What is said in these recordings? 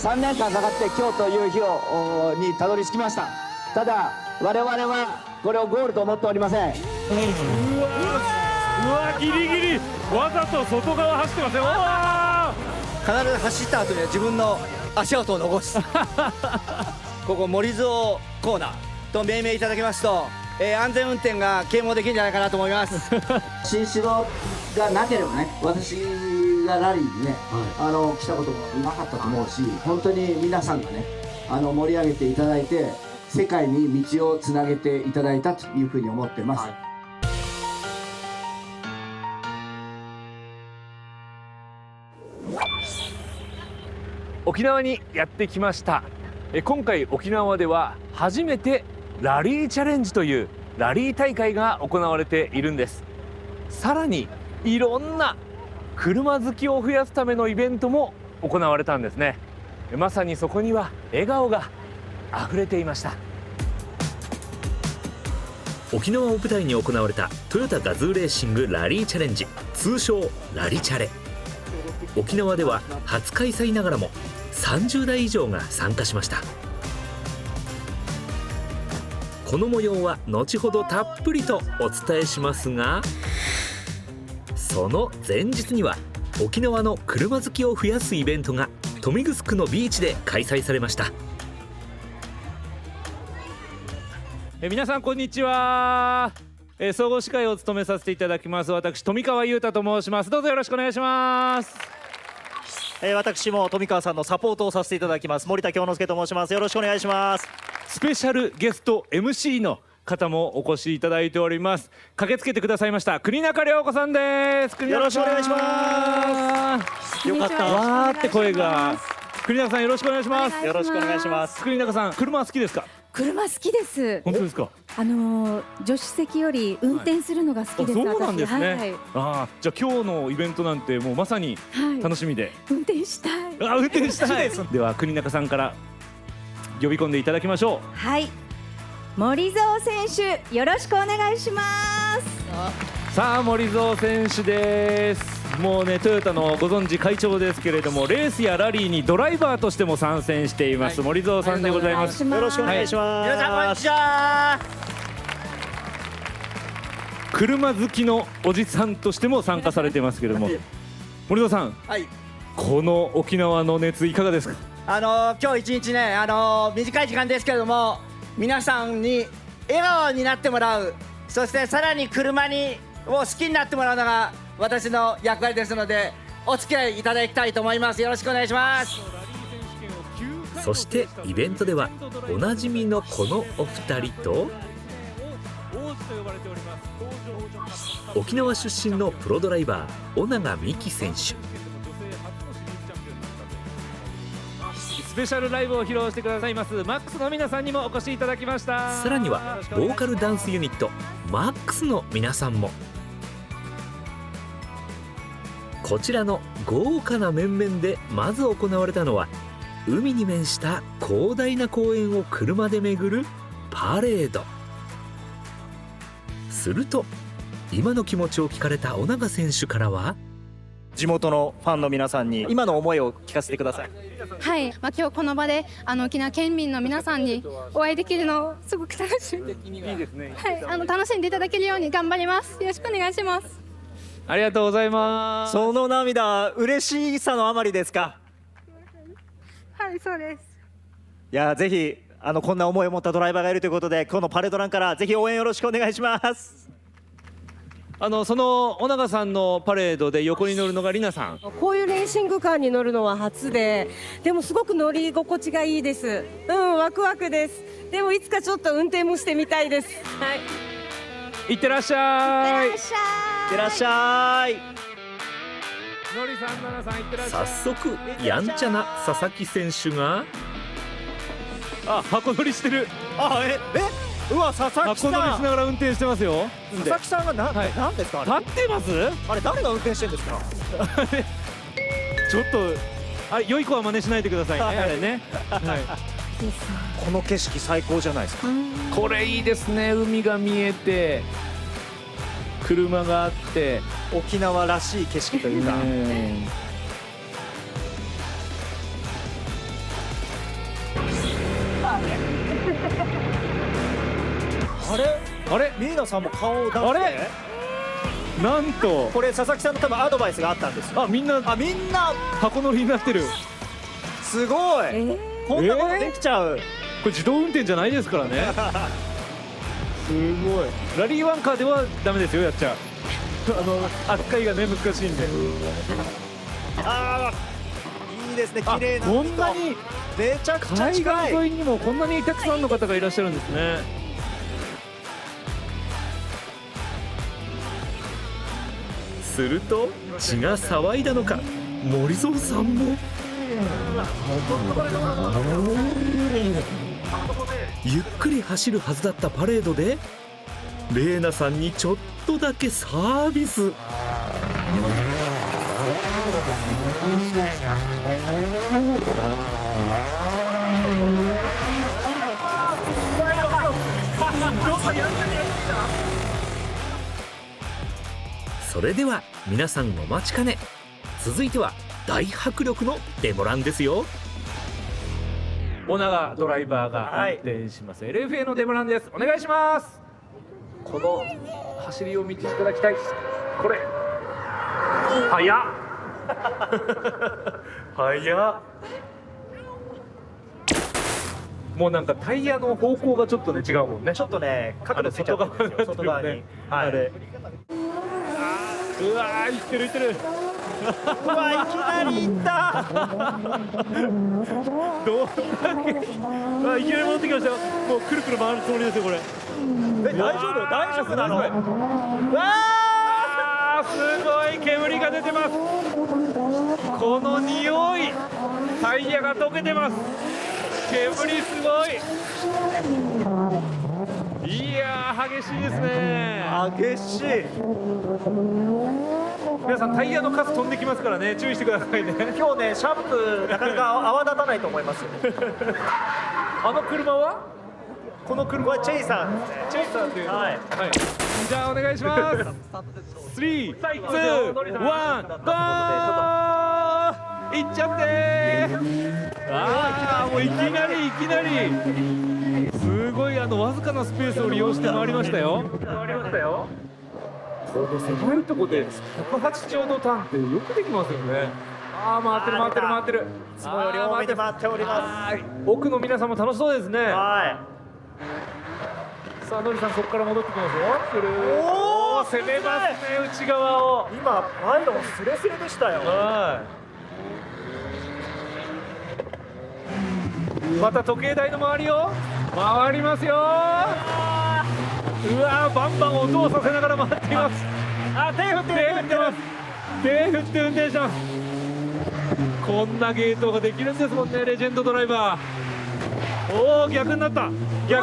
3年間かかって今日という日にたどり着きました。ただ我々はこれをゴールと思っておりません。うわギリギリわざと外側走ってますよ。必ず走った後には自分の足跡を残すここ森蔵コーナーと命名いただきますと、安全運転が啓蒙できるんじゃないかなと思います新城がなければね、私がラリーにね、来たこともなかったと思うし、本当に皆さんがね盛り上げていただいて世界に道をつなげていただいたというふうに思ってます、沖縄にやってきました。今回沖縄では初めてラリーチャレンジというラリー大会が行われているんです。さらにいろんな車好きを増やすためのイベントも行われたんですね。まさにそこには笑顔があふれていました。沖縄を舞台に行われたトヨタガズーレーシングラリーチャレンジ、通称ラリチャレ。沖縄では初開催ながらも30台以上が参加しました。この模様は後ほどたっぷりとお伝えしますが、その前日には沖縄の車好きを増やすイベントが豊見城のビーチで開催されました。皆さんこんにちは。総合司会を務めさせていただきます私富川裕太と申します。どうぞよろしくお願いします。私も富川さんのサポートをさせていただきます森田京之介と申します。よろしくお願いします。スペシャルゲスト MC の方もお越しいただいております。駆けつけてくださいました国中涼子さんです。よろしくお願いします。よかったわーって声が。国中さんよろしくお願いします。よろしくお願いします。国中さん車好きですか？車好きです。本当ですか？助手席より運転するのが好きです。そうなんですね、はい、じゃあ今日のイベントなんてもうまさに楽しみで、運転したい。運転したいでは国中さんから呼び込んでいただきましょう。はい、森蔵選手よろしくお願いします。さあ森蔵選手です。もうねトヨタのご存知会長ですけれども、レースやラリーにドライバーとしても参戦しています、森蔵さんでございます。よろしくお願いします。皆さんこんにちは。車好きのおじさんとしても参加されていますけれども森蔵さん、はい、この沖縄の熱いかがですか？今日一日ね、短い時間ですけれども皆さんに笑顔になってもらう、そしてさらに車を好きになってもらうのが私の役割ですのでお付き合いいただきたいと思います。よろしくお願いします。そしてイベントではおなじみのこのお二人と沖縄出身のプロドライバー尾長美希選手、スペシャルライブを披露してくださいますマックスの皆さんにもお越しいただきました。さらにはボーカルダンスユニットマックスの皆さんも。こちらの豪華な面々でまず行われたのは海に面した広大な公園を車で巡るパレード。すると今の気持ちを聞かれた尾長選手からは、地元のファンの皆さんに今の思いを聞かせてください。はい、今日この場で沖縄県民の皆さんにお会いできるのをすごく楽しみ、いいですね、はい、楽しんでいただけるように頑張ります。よろしくお願いします。ありがとうございます。その涙嬉しさのあまりですか？はい、そうです。いやぜひこんな思いを持ったドライバーがいるということで、今日のパレードランからぜひ応援よろしくお願いします。その尾長さんのパレードで横に乗るのがりなさん。こういうレーシングカーに乗るのは初で、でもすごく乗り心地がいいです。ワクワクです。でもいつかちょっと運転もしてみたいです。はい、いってらっしゃい。いってらっしゃい。のりさん、ななさん、いってらっしゃい。早速やんちゃな佐々木選手が箱乗りしてる。うわ佐々木さん、箱乗りしながら運転してますよ。佐々木さんがなんですか？立ってます？あれ誰が運転してるんですか？ちょっと良い子は真似しないでくださいね。あれね。はい。この景色最高じゃないですか。これいいですね。海が見えて車があって沖縄らしい景色というか、あれあれミーナさんも顔を出してあれなんとこれ佐々木さんの多分アドバイスがあったんですよ。みんなみんな箱乗りになってる。すごい、こんなことできちゃう、これ自動運転じゃないですからね。すごい。ラリーワンカーではダメですよ、やっちゃう。扱いがね難しいんで。いいですね、綺麗なこんなにめちゃくちゃ海岸近い。沿いにもこんなにたくさんの方がいらっしゃるんですね。すると血が騒いだのか森蔵さんもゆっくり走るはずだったパレードでレーナさんにちょっとだけサービス。それでは皆さんお待ちかね、続いては大迫力のデモランですよ。小長ドライバーが運転します、LFA のデモランです。お願いします。この走りを見ていただきたい。これ速っ速っ。もうなんかタイヤの方向がちょっとね違うもんね。ちょっとね角度ついちゃったんですよ、外側に。はい。うわー、いってるいってる。うわ、いきなりいった。どうだけいきなり戻ってきましたよ。もうくるくる回るつもりですよこれ。大丈夫なの？わあ、すごい煙が出てます。この匂い、タイヤが溶けてます。煙すごい。いやー、激しいですね。激しい。皆さんタイヤのカス飛んできますからね、注意してくださいね。今日ねシャンプーなかなか泡立たないと思いますよ。あの車は？この車これチェイさんですね。チェイさんという。はい。じゃあお願いします。3、2、1、ゴー！いっちゃってー。ああ、もういきなりすごいわずかなスペースを利用して回りましたよ。この狭いとこで108兆のターンってよくできますよね。回ってる。いつもより多めに回っております。奥の皆さんも楽しそうですね。はい。さあ、のりさんここから戻ってきますよ。おお、攻めますね、内側を。今パイロンスレスレでしたよ。また時計台の周りを回りますよ。うわー、バンバン音をさせながら回っています。手振ってます。手振って運転します。こんなゲートができるんですもんね、レジェンドドライバー。おお、逆になった。うわー、近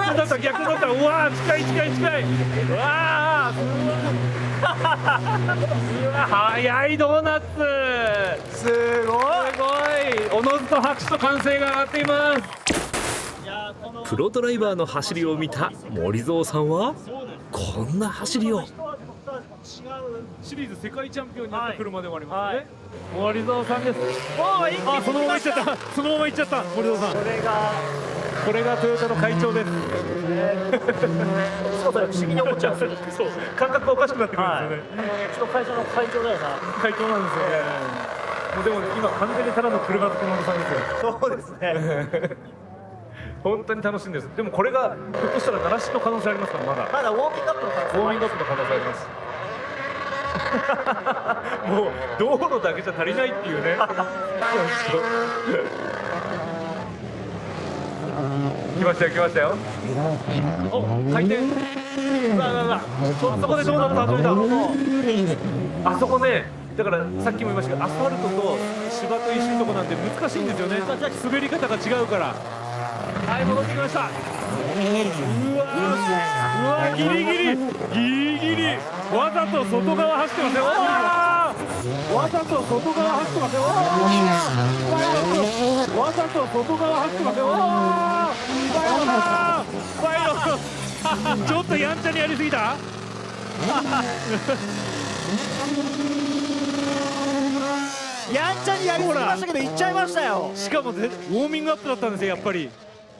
い。うわー、速いドーナツ。すごい。おのずと拍手と歓声が上がっています。プロドライバーの走りを見た森蔵さんはこんな走りを。シリーズ世界チャンピオンになった車でもありますね。森蔵さんです。そのまま行っちゃった。森蔵さん。これがトヨタの会長です。そうだよ、不思議に思っちゃうんですよ。そう、感覚がおかしくなってくるんですよね。うちの会社の会長だよな。会長なんですよね。もうでもね、今完全にただの車好きのおじさんですよ。そうですね。本当に楽しいんです。でもこれがひょっとしたら鳴らしの可能性ありますから、まだ。まだウォーミングアップの可能性。ウォーミングアップの可能性あります。もう道路だけじゃ足りないっていうね。来ましたよ。お、回転。あそこでどうなった？あそこね、だからさっきも言いましたけど、アスファルトと芝と石のとこなんで難しいんですよね。滑り方が違うから。はい、戻ってきました。うわ、ギリギリ。わざと外側走ってますよ。わざと外側走ってますよ。パイロットちょっとやんちゃにやりすぎた。やんちゃにやりすぎましたけど行っちゃいましたよ。しかもウォーミングアップだったんですよ。やっぱり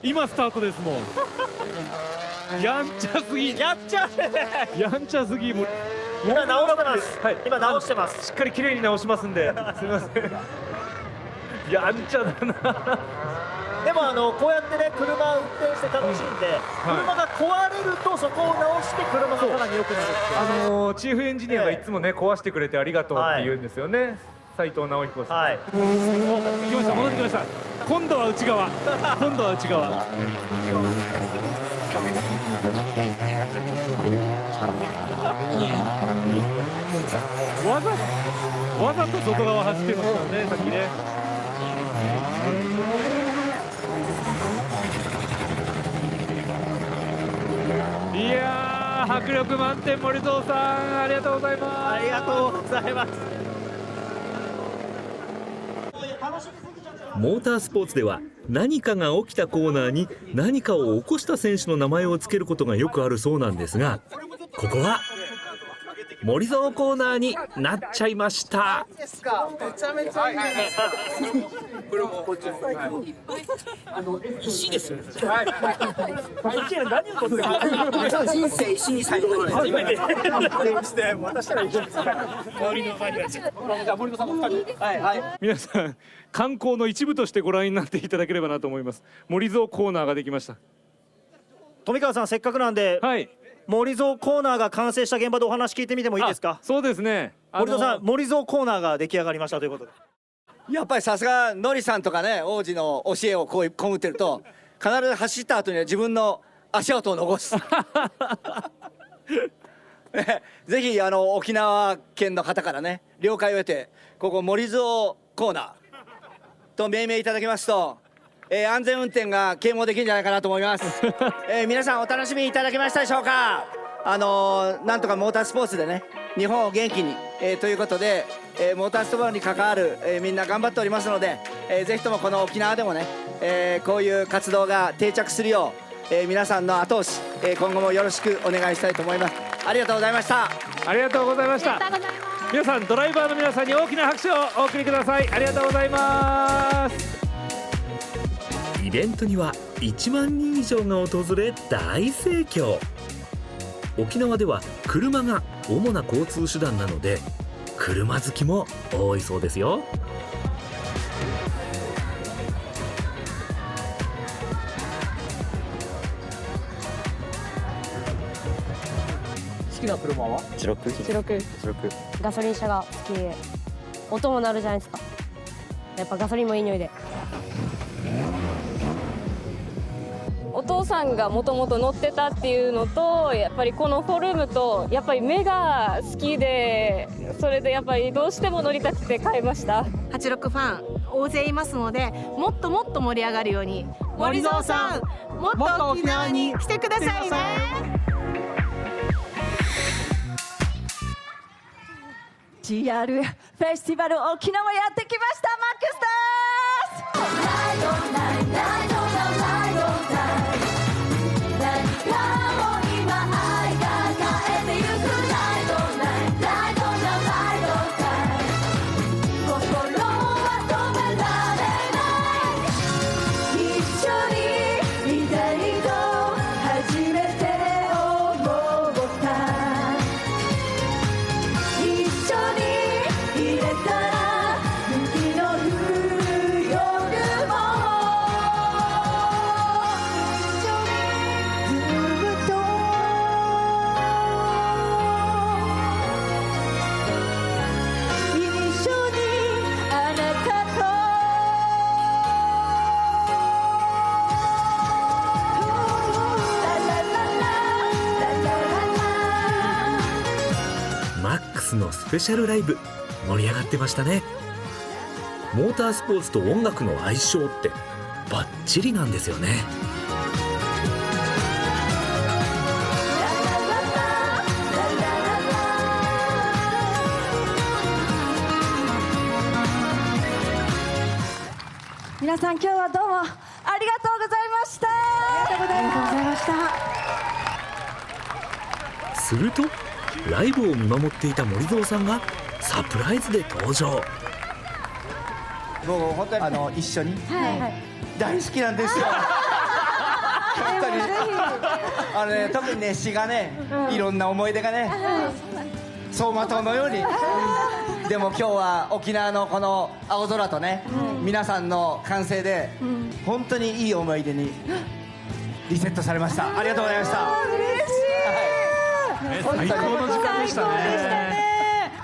今スタートですもん。やんちゃすぎ、やっちゃうやんちゃすぎ、もう今直してます、はい、今直してます。しっかり綺麗に直しますんで、すみません。やんちゃだな。でもこうやってね、車運転して楽しんで、車が壊れるとそこを直して車がさらに良くなるっていう。チーフエンジニアがいつもね、壊してくれてありがとうって言うんですよね。斉藤直彦さん。はい。来ました、戻ってきました。今度は内側。今度は内側。わざと外側走ってましたね、さっきね。いやー、迫力満点、森蔵さん、ありがとうございます。ありがとうございます。モータースポーツでは何かが起きたコーナーに何かを起こした選手の名前を付けることがよくあるそうなんですが、ここは森蔵コーナーになっちゃいました。めちゃめちゃいい石ですよ。人生石に最後に初めて皆さん、観光の一部としてご覧になっていただければなと思います。森蔵コーナーができました。富川さん、せっかくなんで、はい、森蔵コーナーが完成した現場でお話聞いてみてもいいですか。そうですね、森蔵さん、森蔵コーナーが出来上がりましたということで。やっぱりさすがノリさんとかね、王子の教えをこうこむってると、必ず走った後には自分の足跡を残すぜひ沖縄県の方からね、了解を得て、ここ森蔵コーナーと命名いただきますと、安全運転が啓蒙できるんじゃないかなと思います皆さんお楽しみいただけましたでしょうか。なんとかモータースポーツでね、日本を元気に、ということで、モータースポーツに関わる、みんな頑張っておりますので、ぜひともこの沖縄でもね、こういう活動が定着するよう、皆さんの後押し、今後もよろしくお願いしたいと思います。ありがとうございました。ありがとうございました。皆さん、ドライバーの皆さんに大きな拍手をお送りください。ありがとうございます。イベントには1万人以上が訪れ大盛況。沖縄では車が主な交通手段なので、車好きも多いそうですよ。好きな車は16ガソリン車が好きで、音も鳴るじゃないですか。やっぱガソリンもいい匂いで。お父さんがもともと乗ってたっていうのと、やっぱりこのフォルムとやっぱり目が好きで、それでやっぱりどうしても乗りたくて買いました。86ファン大勢いますので、もっともっと盛り上がるように、森蔵さんもっと沖縄に来てくださいね。GR フェスティバル沖縄やってきました。マックスです。マックスのスペシャルライブ、盛り上がってましたね。モータースポーツと音楽の相性ってバッチリなんですよね。皆さん、今日はどうもありがとうございました。ありがとうございました。するとライブを見守っていた森蔵さんがサプライズで登場。もう本当に一緒に大好きなんですよ本当に特にね詩がね、いろんな思い出がね走馬灯のようにでも今日は沖縄のこの青空とね、皆さんの歓声で本当にいい思い出にリセットされました。ありがとうございました。最高の時間でしたね。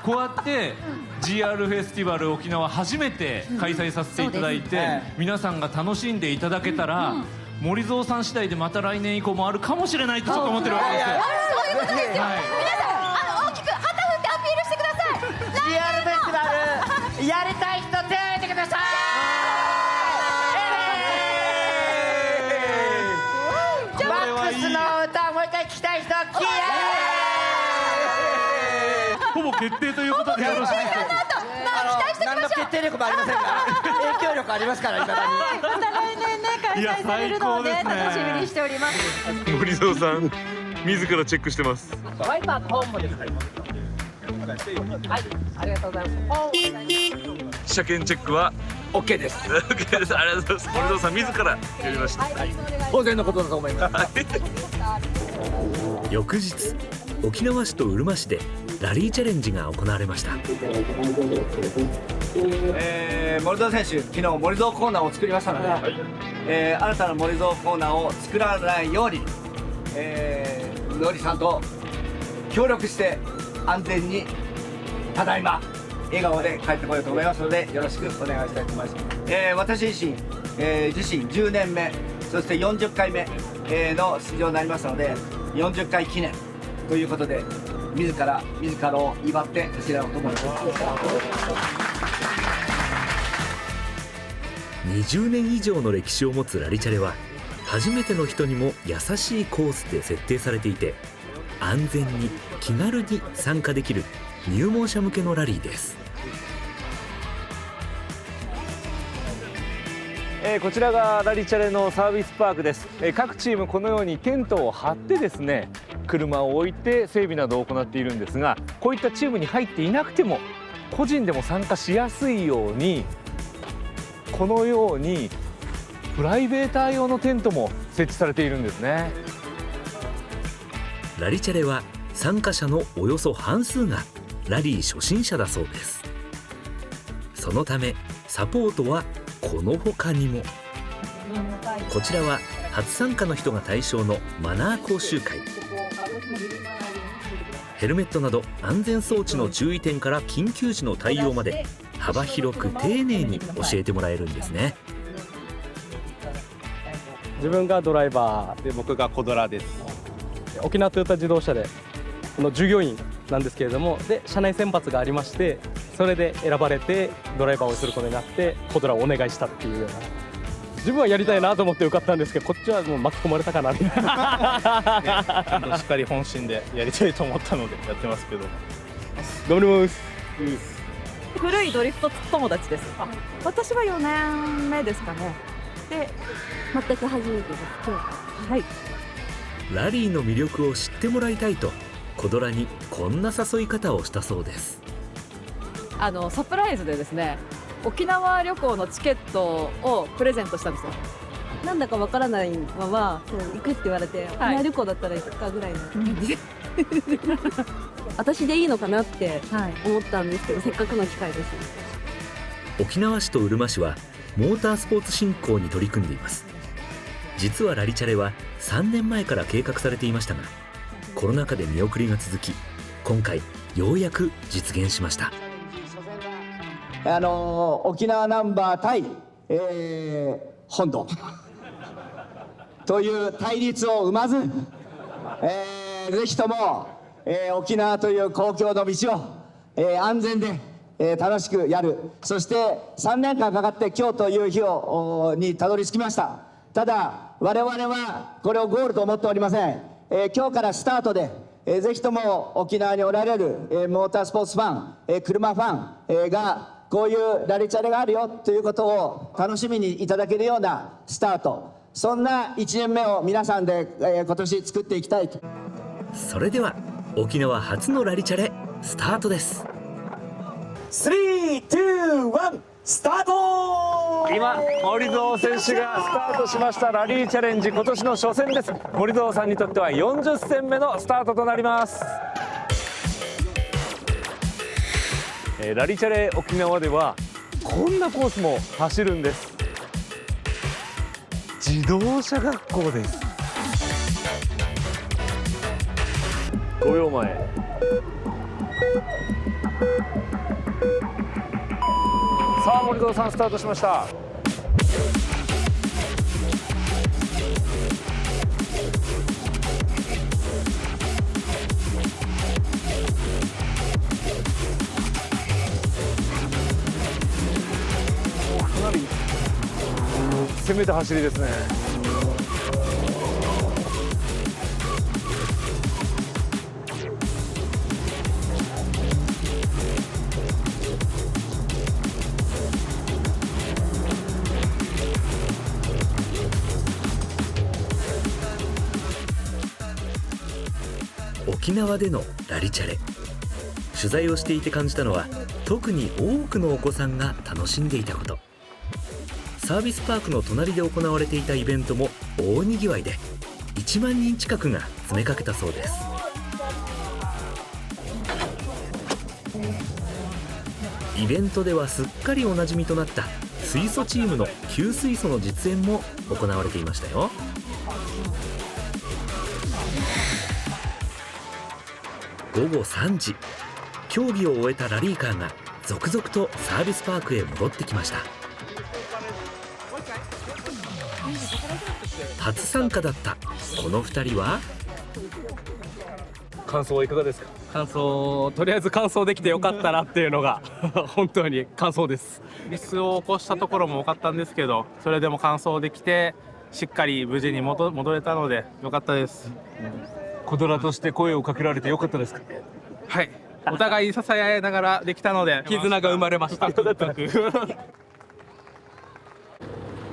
こうやってGR フェスティバル沖縄初めて開催させていただいて、皆さんが楽しんでいただけたら、森蔵さん次第でまた来年以降もあるかもしれないとちょっと思ってるわけですよ。そういうことですよ。皆さん大きく旗振ってアピールしてください。 GR フェスティバルやりたい人手を挙げてください。マックスの歌もう一回聞きたい人キーほぼ決定ということでよろしいですか。何の決定力もありませんが影響力ありますから、いまだに。また来年ね開催されるのをね楽しみにしております。森蔵さん自らチェックしてます。ワイパーの本もです。はい、ありがとうございます。車検チェックは OK です。 OK です。ありがとうございます。森蔵さん自らやりました。当然のことだと思います。翌日、沖縄市とうるま市でラリーチャレンジが行われました。森蔵選手、昨日森蔵コーナーを作りましたので、新たな森蔵コーナーを作らないように、のりさんと協力して安全にただいま笑顔で帰ってこようと思いますので、よろしくお願いしたいと思います。私自身、10年目、そして40回目、の出場になりますので、40回記念ということで、自らを祝って走ろうと思います。20年以上の歴史を持つラリチャレは、初めての人にも優しいコースで設定されていて、安全に気軽に参加できる入門者向けのラリーです。こちらがラリチャレのサービスパークです。各チームこのようにテントを張ってですね、車を置いて整備などを行っているんですが、こういったチームに入っていなくても個人でも参加しやすいように、このようにプライベーター用のテントも設置されているんですね。ラリチャレは参加者のおよそ半数がラリー初心者だそうです。そのためサポートはこの他にも。こちらは初参加の人が対象のマナー講習会。ヘルメットなど安全装置の注意点から緊急時の対応まで幅広く丁寧に教えてもらえるんですね。自分がドライバーで、僕がコドラです。沖縄トヨタ自動車での従業員なんですけれども、で社内選抜がありまして、それで選ばれてドライバーをすることになってコドラをお願いしたっていうような。自分はやりたいなと思って受かったんですけど、こっちはもう巻き込まれたかなみたいな。しっかり本心でやりたいと思ったのでやってますけど。頑張ります。古いドリフト友達です。私は4年目ですかね。で全く初めてです。はい。ラリーの魅力を知ってもらいたいと、コドラにこんな誘い方をしたそうです。サプライズでですね、沖縄旅行のチケットをプレゼントしたんですよ。なんだかわからないまま行くって言われて、沖縄旅行だったら行くかぐらいの感じで私でいいのかなって思ったんですけど、せっかくの機会です。沖縄市とうるま市はモータースポーツ振興に取り組んでいます。実はラリチャレは3年前から計画されていましたが、コロナ禍で見送りが続き、今回ようやく実現しました。沖縄ナンバー対、本土という対立を生まず、ぜひとも、沖縄という公共の道を、安全で、楽しくやる。そして3年間かかって今日という日にたどり着きました。ただ我々はこれをゴールと思っておりません。今日からスタートで、ぜひとも沖縄におられる、モータースポーツファン、車ファン、がこういうラリチャレがあるよということを楽しみにいただけるようなスタート、そんな1年目を皆さんで、今年作っていきたいと。それでは沖縄初のラリチャレスタートです。3、2、1、スタート。今森蔵選手がスタートしました。ラリーチャレンジ今年の初戦です。森蔵さんにとっては40戦目のスタートとなります。ラリチャレ沖縄ではこんなコースも走るんです。自動車学校です。5秒前。さあ森蔵さんスタートしました。かなり攻めた走りですね。沖縄でのラリチャレ、取材をしていて感じたのは、特に多くのお子さんが楽しんでいたこと。サービスパークの隣で行われていたイベントも大にぎわいで、1万人近くが詰めかけたそうです。イベントではすっかりおなじみとなった水素チームの給水素の実演も行われていましたよ。午後3時、競技を終えたラリーカーが続々とサービスパークへ戻ってきました。初参加だったこの2人は、感想はいかがですか？とりあえず完走できてよかったなっていうのが本当に感想です。ミスを起こしたところも多かったんですけど、それでも完走できてしっかり無事に戻れたのでよかったです。コドラとして声をかけられてよかったですか？はい、お互い支え合いながらできたので絆が生まれました。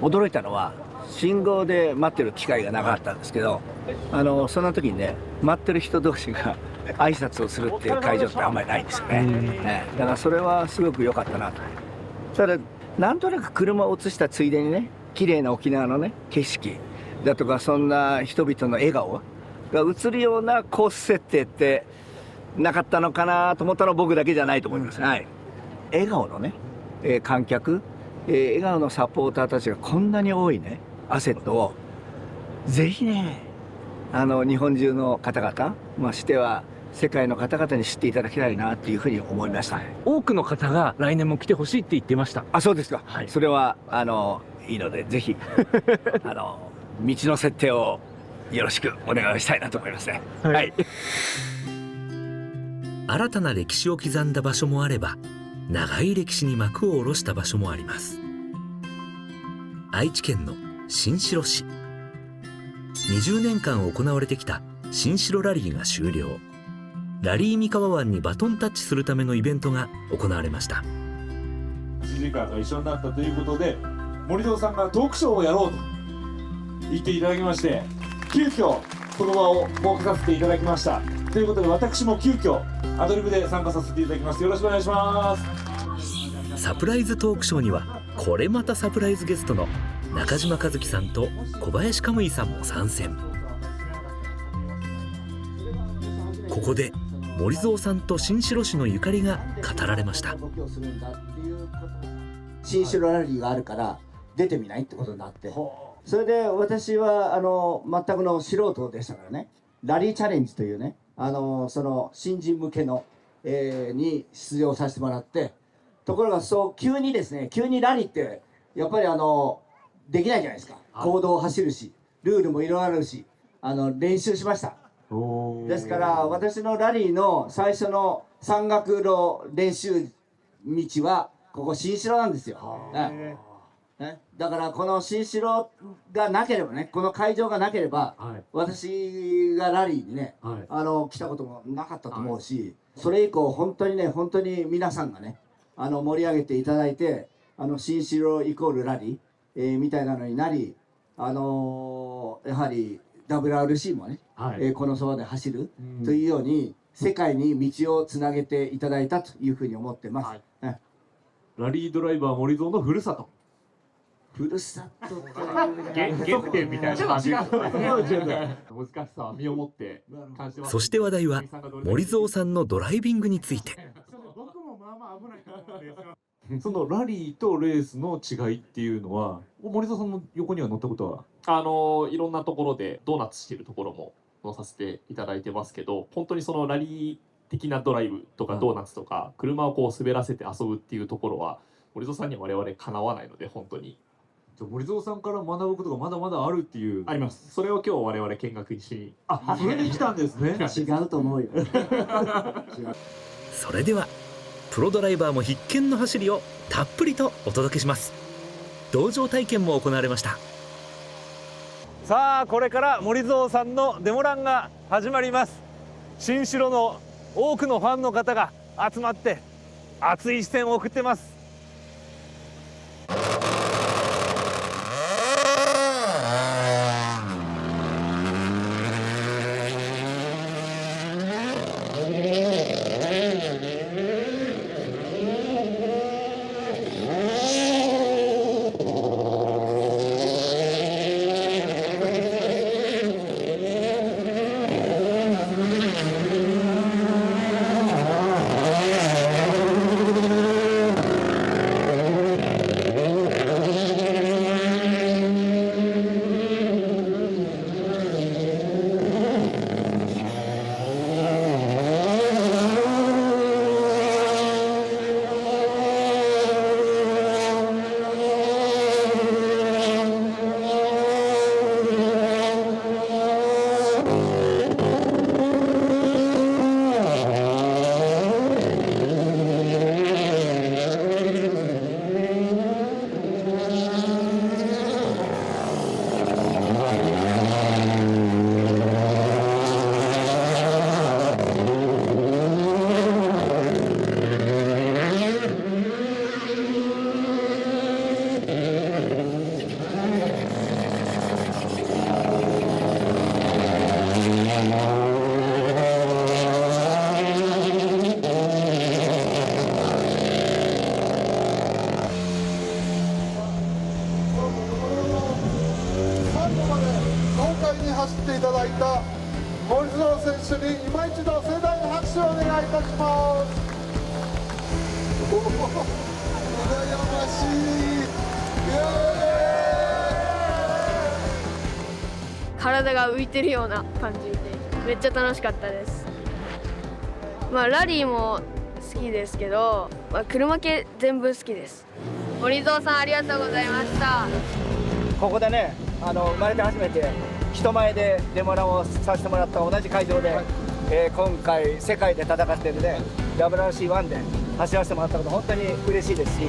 驚いたのは信号で待ってる機会がなかったんですけど、そんな時にね、待ってる人同士が挨拶をするっていう会場ってあんまりないんですよね。だからそれはすごく良かったなと。ただなんとなく車を移したついでにね、綺麗な沖縄のね景色だとか、そんな人々の笑顔が映るようなコース設定ってなかったのかなと思ったのは僕だけじゃないと思います。はい、笑顔のね、観客、笑顔のサポーターたちがこんなに多いねアセットをぜひね、日本中の方々、ましては世界の方々に知っていただきたいなっていうふうに思いました。多くの方が来年も来てほしいって言ってました。あ、そうですか。はい、それはいいのでぜひ道の設定をよろしくお願いしたいなと思いますね。はい。新たな歴史を刻んだ場所もあれば、長い歴史に幕を下ろした場所もあります。愛知県の新城市。20年間行われてきた新城ラリーが終了。ラリー三河湾にバトンタッチするためのイベントが行われました。1時間が一緒になったということで、森蔵さんがトークショーをやろうと言っていただきまして、急遽この場を設けさせていただきました。ということで私も急遽アドリブで参加させていただきます。よろしくお願いします。サプライズトークショーには、これまたサプライズゲストの中島和樹さんと小林カムイさんも参戦。ここで森蔵さんと新城市のゆかりが語られました。新城ラリーがあるから出てみないってことになって、それで私は全くの素人でしたからね、ラリーチャレンジというね、その新人向けの、に出場させてもらって、ところが急にですね、急にラリーってやっぱりできないじゃないですか。公道を走るし、ルールもいろいろあるし、練習しました。ですから私のラリーの最初の山岳路練習道はここ新城なんですよ。だからこの新城がなければね、この会場がなければ、私がラリーにね、来たこともなかったと思うし、それ以降本当に皆さんがね、盛り上げていただいて、新城イコールラリー、みたいなのになり、やはり WRC もね、このそばで走るというように世界に道をつなげていただいたというふうに思ってます。ラリードライバー森蔵のふるさと。ふるさとと原点みたいな感じ。難しさは身をもって感じてます。そして話題は森蔵さんのドライビングについて。僕もまあまあ危ないと思うんですよ。そのラリーとレースの違いっていうのは、森蔵さんの横には乗ったことは？いろんなところでドーナツしているところも乗させていただいてますけど、本当にそのラリー的なドライブとかドーナツとか、車をこう滑らせて遊ぶっていうところは森蔵さんには我々かなわないので、本当に。じゃあ森蔵さんから学ぶことがまだまだあるっていう。あります。それを今日我々見学しに。それに来たんですね。違うと思うよ。それではプロドライバーも必見の走りをたっぷりとお届けします。道場体験も行われました。さあこれから森蔵さんのデモランが始まります。新城の多くのファンの方が集まって熱い視線を送ってます。走っていただいた森蔵選手に今一度盛大な拍手をお願いいたします。おお、羨ましい。体が浮いてるような感じでめっちゃ楽しかったです。ラリーも好きですけど、車系全部好きです。森蔵さんありがとうございました。ここでね、生まれて初めて人前でデモランをさせてもらった同じ会場で、今回世界で戦っているね WRC1 で走らせてもらったこと本当に嬉しいですし、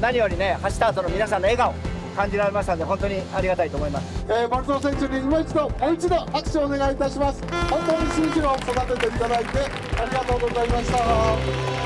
何よりね走った後の皆さんの笑顔感じられましたので本当にありがたいと思います。森蔵選手にもう一度拍手をお願いいたします。本当に新城を育てていただいてありがとうございました。